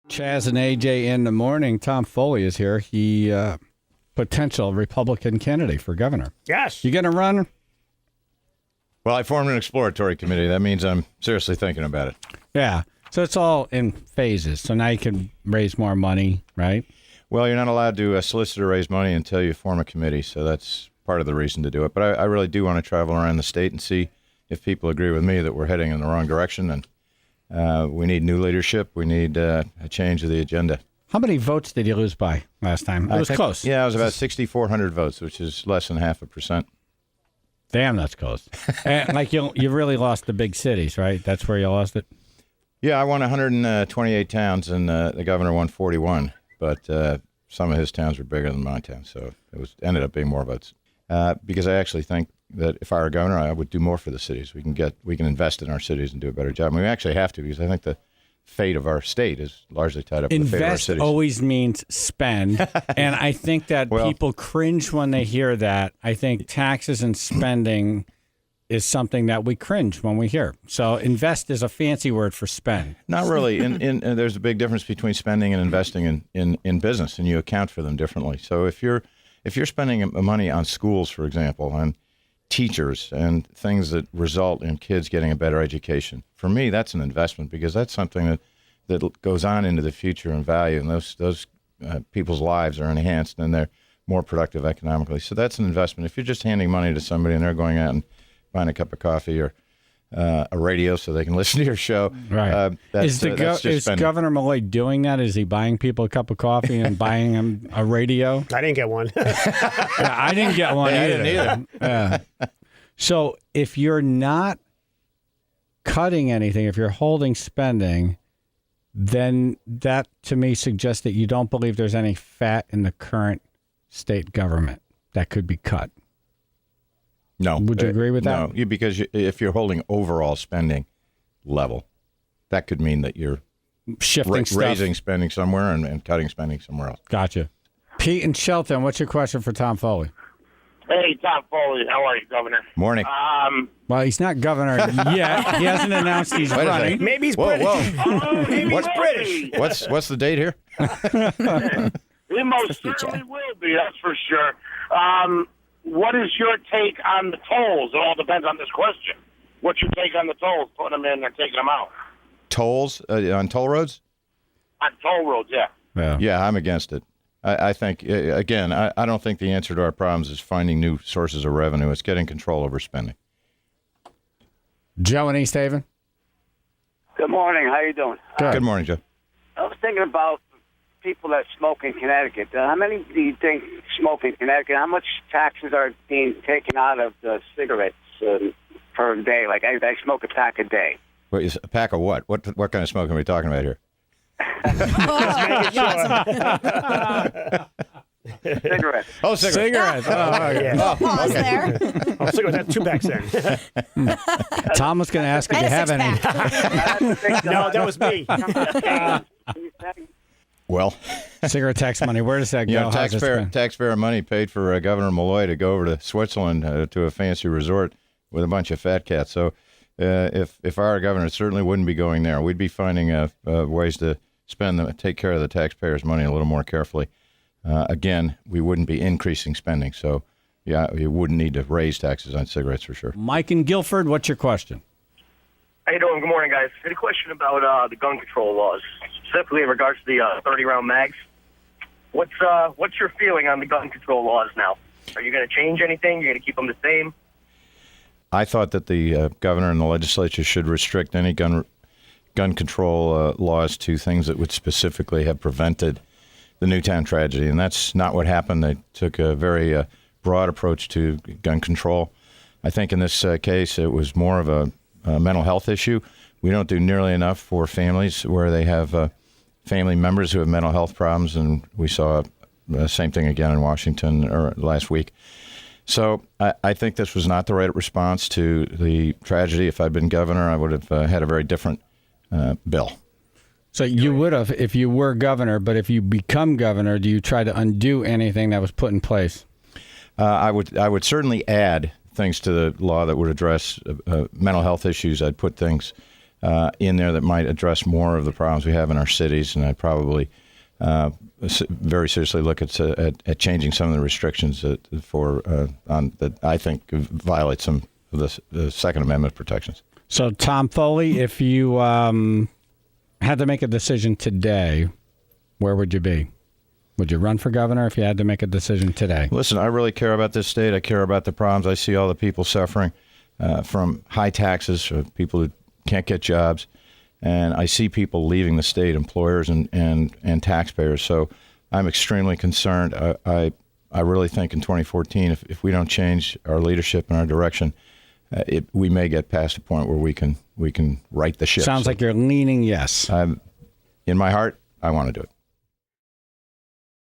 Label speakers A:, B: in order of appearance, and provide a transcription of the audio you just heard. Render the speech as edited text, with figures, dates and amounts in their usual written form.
A: Chaz and AJ in the morning. Tom Foley is here. He potential Republican candidate for governor.
B: Yes.
A: You going to run?
C: Well, I formed an exploratory committee. That means I'm seriously thinking about it.
A: Yeah. So it's all in phases. So now you can raise more money, right?
C: Well, you're not allowed to solicit or raise money until you form a committee. So that's part of the reason to do it. But I really do want to travel around the state and see if people agree with me that we're heading in the wrong direction. And we need new leadership. We need a change of the agenda.
A: How many votes did you lose by last time? It was close.
C: Yeah, it was about 6,400 votes, which is less than 0.5%.
A: Damn, that's close. And like you really lost the big cities, right? That's where you lost it?
C: Yeah, I won 128 towns, and the governor won 41. But some of his towns were bigger than my town, so it ended up being more votes. Because I actually think that if I were governor, I would do more for the cities. We can invest in our cities and do a better job. I mean, we actually have to, because I think the fate of our state is largely tied up with the fate of our cities.
A: Invest always means spend, and I think that people cringe when they hear that. I think taxes and spending is something that we cringe when we hear. So invest is a fancy word for spend.
C: Not really. There's a big difference between spending and investing in business, and you account for them differently. So if you're spending money on schools, for example, on teachers and things that result in kids getting a better education, for me, that's an investment, because that's something that goes on into the future and value, and those people's lives are enhanced and they're more productive economically. So that's an investment. If you're just handing money to somebody and they're going out and buying a cup of coffee or a radio so they can listen to your show,
A: right?
C: Is
A: Governor Malloy doing that? Is he buying people a cup of coffee and buying them a radio?
B: I didn't get one.
A: Yeah, I didn't get one either.
C: I didn't either.
A: Yeah. So if you're not cutting anything, if you're holding spending, then that to me suggests that you don't believe there's any fat in the current state government that could be cut.
C: No.
A: Would you agree with that?
C: No, because if you're holding overall spending level, that could mean that you're
A: shifting
C: raising spending somewhere and cutting spending somewhere else.
A: Gotcha. Pete and Shelton, what's your question for Tom Foley?
D: Hey, Tom Foley. How are you, Governor?
C: Morning.
A: Well, he's not governor yet. He hasn't announced he's running.
B: Maybe he's British.
D: Oh,
B: Maybe he's British.
C: What's the date here?
D: He most certainly will be, that's for sure. What is your take on the tolls? It all depends on this question. What's your take on the tolls, putting them in and taking them out?
C: Tolls on toll roads?
D: On toll roads, yeah.
C: Yeah, I'm against it. I think, again, I don't think the answer to our problems is finding new sources of revenue. It's getting control over spending.
A: Joe in East Haven?
E: Good morning. How you doing?
C: Good morning, Joe.
E: I was thinking about people that smoke in Connecticut. How many do you think smoke in Connecticut? How much taxes are being taken out of the cigarettes per day? Like I smoke a pack a day.
C: Wait, is a pack of what? What kind of smoke are we talking about here?
E: Cigarettes.
C: Oh, cigarettes.
E: Yeah.
F: Pause there.
B: Oh, cigarettes. That's 2 packs then.
A: Tom was going to ask if you have any.
B: No, that was me.
C: Well,
A: cigarette tax money. Where does that go?
C: Taxpayer money paid for Governor Malloy to go over to Switzerland to a fancy resort with a bunch of fat cats. So if I were a governor, it certainly wouldn't be going there. We'd be finding ways to take care of the taxpayers' money a little more carefully. Again, we wouldn't be increasing spending. So, yeah, you wouldn't need to raise taxes on cigarettes for sure.
A: Mike in Guilford, what's your question?
G: How you doing? Good morning, guys. I had a question about the gun control laws, specifically in regards to the 30-round mags. What's your feeling on the gun control laws now? Are you going to change anything? You're going to keep them the same?
C: I thought that the governor and the legislature should restrict any gun control laws to things that would specifically have prevented the Newtown tragedy, and that's not what happened. They took a very broad approach to gun control. I think in this case it was more of a mental health issue. We don't do nearly enough for families where they have family members who have mental health problems, and we saw the same thing again in Washington last week. So I think this was not the right response to the tragedy. If I'd been governor, I would have had a very different bill.
A: So you would have if you were governor, but if you become governor, do you try to undo anything that was put in place?
C: I would certainly add things to the law that would address mental health issues. I'd put things in there that might address more of the problems we have in our cities, and I'd probably very seriously look at changing some of the restrictions that I think violate some of the Second Amendment protections.
A: So, Tom Foley, if you had to make a decision today, where would you be? Would you run for governor if you had to make a decision today?
C: Listen, I really care about this state. I care about the problems. I see all the people suffering from high taxes, people who can't get jobs. And I see people leaving the state, employers and taxpayers. So I'm extremely concerned. I really think in 2014, if we don't change our leadership and our direction, we may get past a point where we can right the ship.
A: Sounds like you're leaning yes.
C: In my heart, I want to do it.